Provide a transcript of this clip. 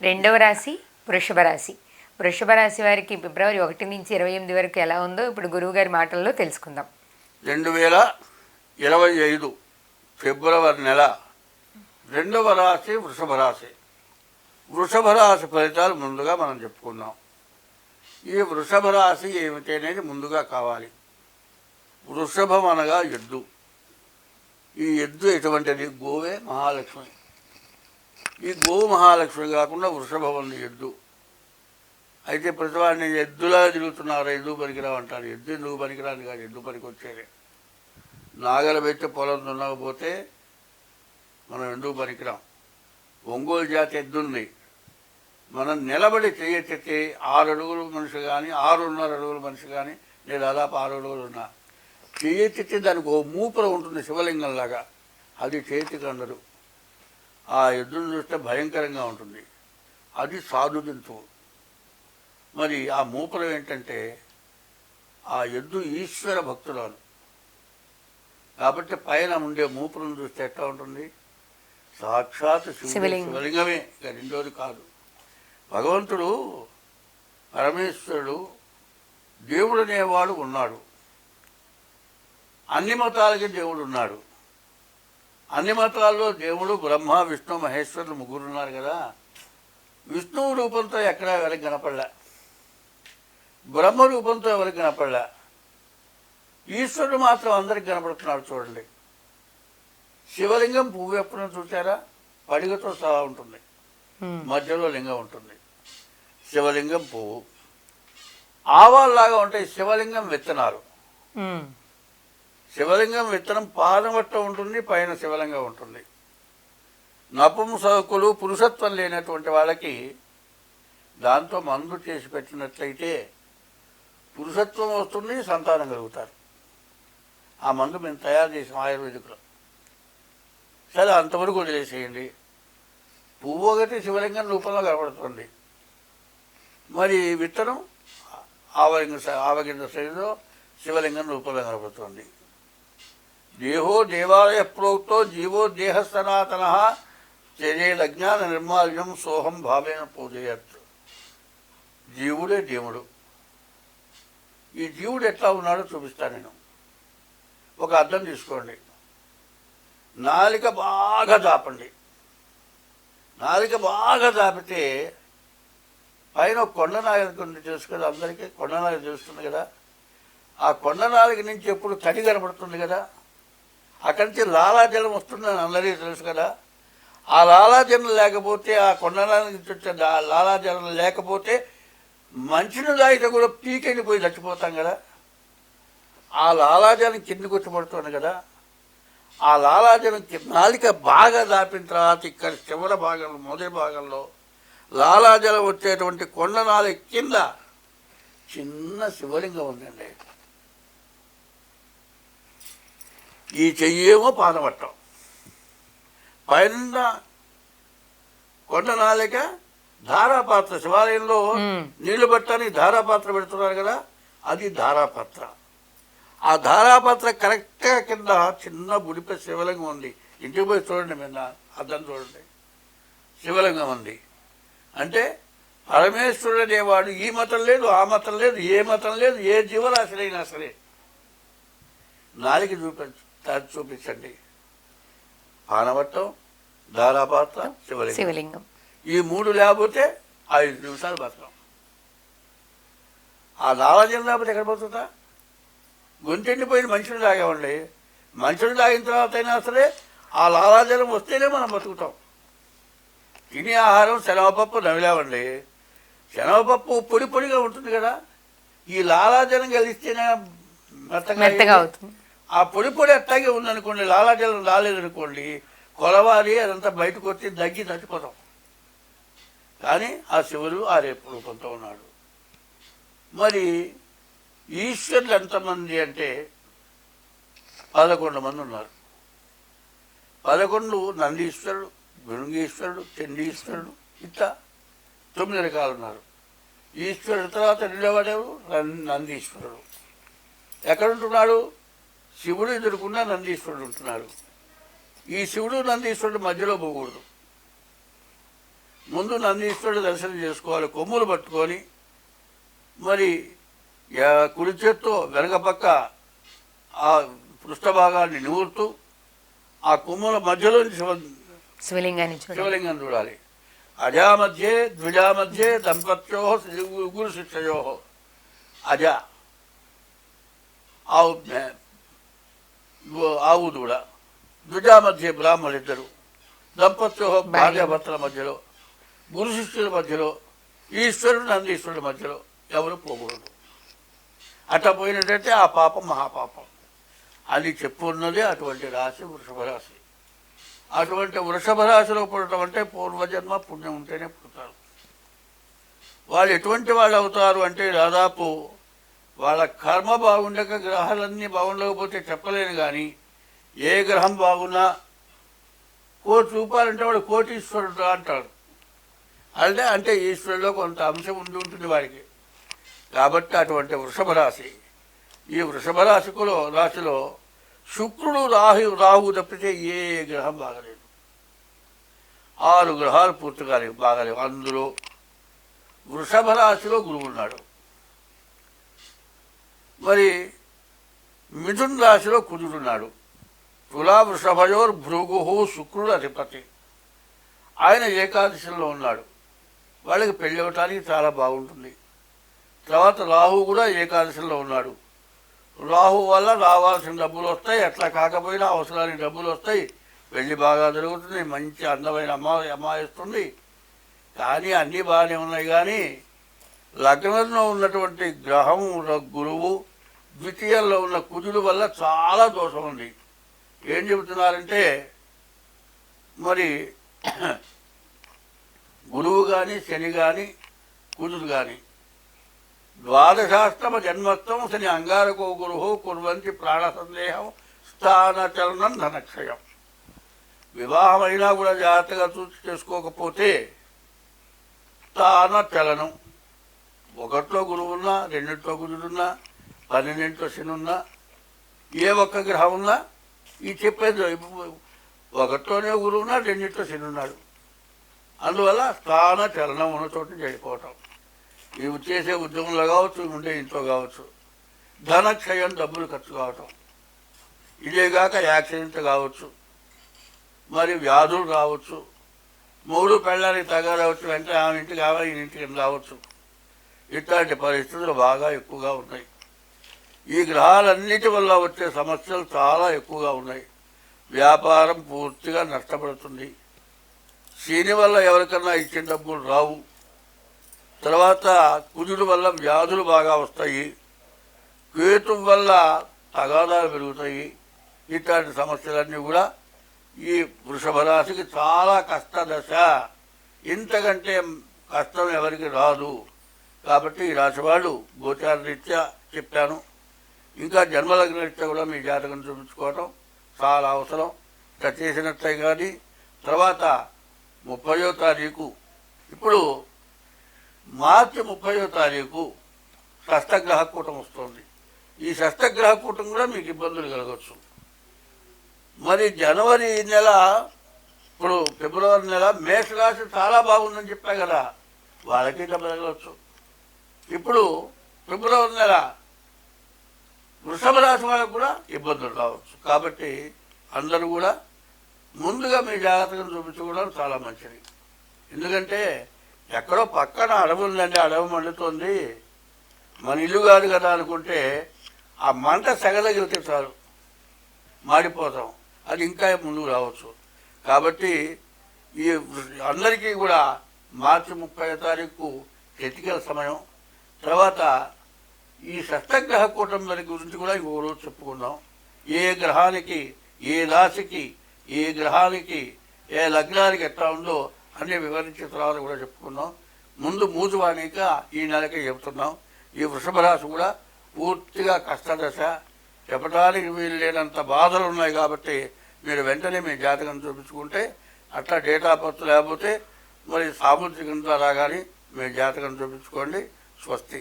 రెండవ రాశి వృషభ రాశి. వృషభ రాశి వారికి ఫిబ్రవరి 1 నుంచి 28 వరకు ఎలా ఉందో ఇప్పుడు గురువుగారి మాటల్లో తెలుసుకుందాం. 2025 ఫిబ్రవరి నెల రెండవ రాశి వృషభ రాశి. వృషభ రాశి ఫలితాలు ముందుగా మనం చెప్పుకుందాం. ఈ వృషభ రాశి ఏమిటి అనేది ముందుగా కావాలి. వృషభం అనగా ఎద్దు. ఈ ఎద్దు ఎటువంటిది? గోవే మహాలక్ష్మి. ఈ గోవు మహాలక్ష్మి కాకుండా వృషభం ఉంది ఎద్దు. అయితే ప్రతివాడిని ఎద్దులా తిరుగుతున్నారు, ఎద్దు పనికిరావు అంటారు. ఎద్దు ఎందుకు పనికిరాని కాదు, ఎద్దు పనికి వచ్చేది. నాగల పెట్టి పొలం దున్నకపోతే మనం ఎందుకు పనికిరాం. ఒంగోలు జాతి ఎద్దుంది. మనం నిలబడి చేయెత్తితే 6 అడుగులు మనిషి కానీ 6.5 అడుగుల మనిషి కానీ నేను దాదాపు 6 అడుగులు ఉన్నా చేయెత్తితే దానికి ఓ మూపుర ఉంటుంది శివలింగంలాగా. అది చేతికి అందరు. ఆ ఎద్దును చూస్తే భయంకరంగా ఉంటుంది. అది సాధు జంతువు. మరి ఆ మూపురం ఏంటంటే ఆ ఎద్దు ఈశ్వర భక్తురాలు కాబట్టి పైన ఉండే మూపురం చూస్తే ఎట్లా ఉంటుంది? సాక్షాత్ శివలింగమే, ఇక రెండోది కాదు. భగవంతుడు పరమేశ్వరుడు దేవుడు అనేవాడు ఉన్నాడు. అన్ని మతాలకి దేవుడు ఉన్నాడు. అన్ని మతాల్లో దేవుడు బ్రహ్మ విష్ణు మహేశ్వరులు ముగ్గురు ఉన్నారు కదా. విష్ణువు రూపంతో ఎక్కడా ఎవరికి కనపడలే, బ్రహ్మ రూపంతో ఎవరికి కనపడలే, ఈశ్వరుడు మాత్రం అందరికి కనపడుతున్నాడు. చూడండి, శివలింగం పువ్వు ఎప్పుడైనా చూసారా? పడిగతో సహా ఉంటుంది, మధ్యలో లింగం ఉంటుంది. శివలింగం పువ్వు. ఆవాల్లాగా ఉంటాయి శివలింగం విత్తనాలు. శివలింగం విత్తనం పాదమట్ట ఉంటుంది, పైన శివలింగం ఉంటుంది. నపుంసకులు పురుషత్వం లేనటువంటి వాళ్ళకి దాంతో మందు చేసి పెట్టినట్లయితే పురుషత్వం వస్తుంది, సంతానం కలుగుతారు. ఆ మందు మేము తయారు చేసాం ఆయుర్వేదికులో. సరే, అంతవరకు వదిలేసేయండి. పువ్వు ఒకటి శివలింగం రూపంలో కనబడుతుంది. మరి విత్తనం ఆవగింజ శరీరంలో శివలింగం రూపంలో కనబడుతుంది. దేహో దేవాలయ ప్రోక్తో జీవో దేహ సనాతన చర్యజ్ఞాన నిర్మాల్యం సోహం భావేన పూజయత్. జీవుడే దేవుడు. ఈ జీవుడు ఎట్లా ఉన్నాడో చూపిస్తాను నేను. ఒక అర్థం తీసుకోండి. నాలిక బాగా దాపండి. నాలిక బాగా దాపితే పైన కొండనాలిక తెలుసు కదా, అందరికీ కొండనాలిక తెలుస్తుంది కదా. ఆ కొండనాలిక నుంచి ఎప్పుడు తడి కనబడుతుంది కదా. అక్కడి నుంచి లాలాజలం వస్తుందని అందరికీ తెలుసు కదా. ఆ లాలాజలం లేకపోతే, ఆ కొండనాలిక నుంచి వచ్చే లాలాజలం లేకపోతే మంచిని తాగితే కూడా పీకెళ్ళిపోయి చచ్చిపోతాం కదా. ఆ లాలాజలం కిందికి వచ్చి పడుతుంది కదా. ఆ లాలాజలం నాలిక బాగా దాపిన తర్వాత ఇక్కడ చివరి భాగంలో, మొదటి భాగంలో లాలాజలం వచ్చేటువంటి కొండనాలిక కింద చిన్న శివలింగం ఉందండి. ఈ చెయ్యేమో పాదమట్టం, పైన కొండనాలిక ధారాపాత్ర. శివాలయంలో నీళ్లు పట్టడానికి ధారాపాత్ర పెడుతున్నారు కదా, అది ధారాపాత్ర. ఆ ధారాపాత్ర కరెక్ట్గా కింద చిన్న బుడిపై శివలింగం ఉంది. ఇంటికి పోయి చూడండి, మీద అర్థం చూడండి, శివలింగం ఉంది. అంటే పరమేశ్వరుడు అనేవాడు ఈ మతం లేదు, ఆ మతం లేదు, ఏ మతం లేదు, ఏ జీవరాశులైనా సరే నాలిక చూపించండి. పానవట్టం, ధారాపాత్ర, శివలింగం. ఈ 3 లేకపోతే 5 నిమిషాలు బతకం. ఆ లాలాజలం లేకపోతే ఎక్కడ బతుకుతా? గొంతెండిపోయిన మనుషులు తాగామండి. మనుషులు తాగిన తర్వాత అయినా సరే ఆ లాలాజలం వస్తేనే మనం బతుకుతాం. తినే ఆహారం శనగపప్పు నమిలామండి. శనగపప్పు పొడి పొడిగా ఉంటుంది కదా. ఈ లాలాజలం కలిస్తేనే మెత్తగా అవుతుంది. ఆ పొడి పొడి అట్టాగే ఉందనుకోండి, లాలాజలం రాలేదనుకోండి, కొలవాలి, అదంతా బయటకు వచ్చి దగ్గి చచ్చిపోతాం. కానీ ఆ శివుడు ఆ రేపు రూపంతో ఉన్నాడు. మరి ఈశ్వరులు ఎంతమంది అంటే 11 మంది ఉన్నారు. 11 నందీశ్వరుడు, భృంగీశ్వరుడు, చండీశ్వరుడు, ఇట్లా 9 రకాలు ఉన్నారు. ఈశ్వరుడు తర్వాత రెండవదేవుడు నందీశ్వరుడు. ఎక్కడుంటున్నాడు? శివుడు ఎదుర్కొన్న నందీశ్వరుడు ఉంటున్నాడు. ఈ శివుడు నందీశ్వరుడు మధ్యలో పోకూడదు. ముందు నందీశ్వరుడు దర్శనం చేసుకోవాలి, కొమ్ములు పట్టుకొని. మరి కుడి చేత్తో వెనక పక్క ఆ పృష్ఠభాగాన్ని నిమురుతూ ఆ కొమ్ముల మధ్యలో శివలింగం చూడాలి. అజా మధ్యే ద్విజా మధ్యే దంపత్యో గురు శిష్యయో. అజ ఆవు దూడ, ద్విజా మధ్య బ్రాహ్మణులిద్దరు, దంపత్యో భార్యాభర్తల మధ్యలో, గురు శిష్యుల మధ్యలో, ఈశ్వరుడు నందీశ్వరుడి మధ్యలో ఎవరు పోకూడదు. అట్లా పోయినట్టయితే ఆ పాపం మహాపాపం అని చెప్పున్నది. అటువంటి రాశి వృషభ రాశి. అటువంటి వృషభ రాశిలో పుట్టడం అంటే పూర్వజన్మ పుణ్యం ఉంటేనే పుడతారు. వాళ్ళు ఎటువంటి వాళ్ళు అవుతారు అంటే దాదాపు వాళ్ళ కర్మ బాగుండక గ్రహాలన్నీ బాగుండకపోతే చెప్పలేను, కానీ ఏ గ్రహం బాగున్నా ₹1 వాడు కోటీశ్వరుడు అంటాడు. అంటే ఈశ్వరులో కొంత అంశం ఉంటుంది వారికి. కాబట్టి అటువంటి వృషభ రాశి. ఈ వృషభ రాశిలో శుక్రుడు రాహు తప్పితే ఏ గ్రహం బాగలేదు. 6 గ్రహాలు పూర్తిగా బాగలేవు. అందులో వృషభ రాశిలో గురువు ఉన్నాడు. మరి మిథున రాశిలో కుజుడున్నాడు. తులా వృషభయోర్ భృగు శుక్రుడు అధిపతి. ఆయన ఏకాదశిలో ఉన్నాడు. వాళ్ళకి పెళ్ళి అవ్వటానికి చాలా బాగుంటుంది. తర్వాత రాహు కూడా ఏకాదశిలో ఉన్నాడు. రాహు వల్ల రావాల్సిన డబ్బులు వస్తాయి, ఎట్లా కాకపోయినా అవసరానికి డబ్బులు వస్తాయి, పెళ్లి బాగా జరుగుతుంది, మంచి అందమైన అమ్మాయి వస్తుంది. కానీ అన్నీ బాగానే ఉన్నాయి. కానీ లగ్నంలో ఉన్నటువంటి గ్రహం గురువు, ద్వితీయంలో ఉన్న కుజుడు వల్ల చాలా దోషం ఉంది. ఏం చెబుతున్నారంటే మరి గురువు కానీ శని కానీ కుజుడు కానీ ద్వాదశాష్టమ జన్మత్వం శని అంగారకో గురు కుర్వంతి ప్రాణ సందేహం స్థానచలనం ధనక్షయం. వివాహమైనా కూడా జాగ్రత్తగా చూసి చేసుకోకపోతే స్థాన చలనం, 1లో గురువు ఉన్నా, 2లో కుజుడున్నా, 12లో శని ఉన్నా, ఏ ఒక్క గ్రహం ఉన్నా ఈ చెప్పేది 1లోనే గురువు ఉన్నా, 2లో శని ఉన్నాడు. అందువల్ల స్థాన చలనం ఉన్న చోట చెడిపోవటం. ఇవి చేసే ఉద్యోగంలో కావచ్చు, ఉండే ఇంట్లో కావచ్చు. ధనక్షయం, డబ్బులు ఖర్చు కావటం. ఇదేగాక యాక్సిడెంట్ కావచ్చు, మరి వ్యాధులు రావచ్చు, 3 పెళ్ళానికి తగారవచ్చు, అంటే ఆమె ఇంటికి కావాలి ఈ ఇంటికి రావచ్చు. ఇట్లాంటి పరిస్థితులు బాగా ఎక్కువగా ఉన్నాయి. ఈ గ్రహాలన్నిటి వల్ల వచ్చే సమస్యలు చాలా ఎక్కువగా ఉన్నాయి. వ్యాపారం పూర్తిగా నష్టపడుతుంది. శని వల్ల ఎవరికన్నా ఇచ్చిన డబ్బులు రావు. తర్వాత కుజుడు వల్ల వ్యాధులు బాగా వస్తాయి. కేతు వల్ల తగాదాలు పెరుగుతాయి. ఇట్లాంటి సమస్యలన్నీ కూడా ఈ వృషభ రాశికి చాలా కష్టదశ. ఇంతకంటే కష్టం ఎవరికి రాదు. కాబట్టి ఈ రాశి వాళ్ళు గోచార రీత్యా చెప్పాను. ఇంకా జన్మలగ్న రీత్యా కూడా మీ జాతకం చూపించుకోవటం చాలా అవసరం. ఇట్లా చేసినట్లే కానీ తర్వాత 30వ తారీఖు, ఇప్పుడు మార్చి 30వ తారీఖు షష్టగ్రహ కూటం వస్తుంది. ఈ షష్టగ్రహ కూటం కూడా మీకు ఇబ్బందులు కలగవచ్చు. మరి జనవరి నెల, ఇప్పుడు ఫిబ్రవరి నెల మేషరాశి చాలా బాగుందని చెప్పా కదా, వాళ్ళకి డబ్బు తగలవచ్చు. ఇప్పుడు ఫిబ్రవరి నెల వృషభ రాశి వాళ్ళకు కూడా ఇబ్బందులు రావచ్చు. కాబట్టి అందరూ కూడా ముందుగా మీ జాగ్రత్తగా చూపించుకోవడం చాలా మంచిది. ఎందుకంటే ఎక్కడో పక్కన అడవి ఉందండి, అడవి మండుతుంది, మన ఇల్లు కాదు కదా అనుకుంటే ఆ మంట సెగదగిలితే చాలు మాడిపోతాం. అది ఇంకా ముందుకు రావచ్చు. కాబట్టి ఈ అందరికీ కూడా మార్చి 30వ తారీఖు క్రిటికల్ సమయం. తర్వాత ఈ షష్టగ్రహ కూటమి గురించి కూడా ఇంకొక రోజు చెప్పుకుందాం. ఏ గ్రహానికి, ఏ రాశికి, ఏ గ్రహానికి, ఏ లగ్నానికి ఎట్లా ఉందో అన్ని వివరించిన తర్వాత కూడా చెప్పుకున్నాం. ముందు మూజువాణిక ఈ నెలకే చెబుతున్నాం. ఈ వృషభ రాశి కూడా పూర్తిగా కష్టదశ, చెప్పడానికి వీలు లేనంత బాధలు ఉన్నాయి. కాబట్టి మీరు వెంటనే మీ జాతకం చూపించుకుంటే, అట్లా డేటా బర్త్ లేకపోతే మరి సాముద్రికం ద్వారా కానీ మీ జాతకం చూపించుకోండి. స్వస్తి.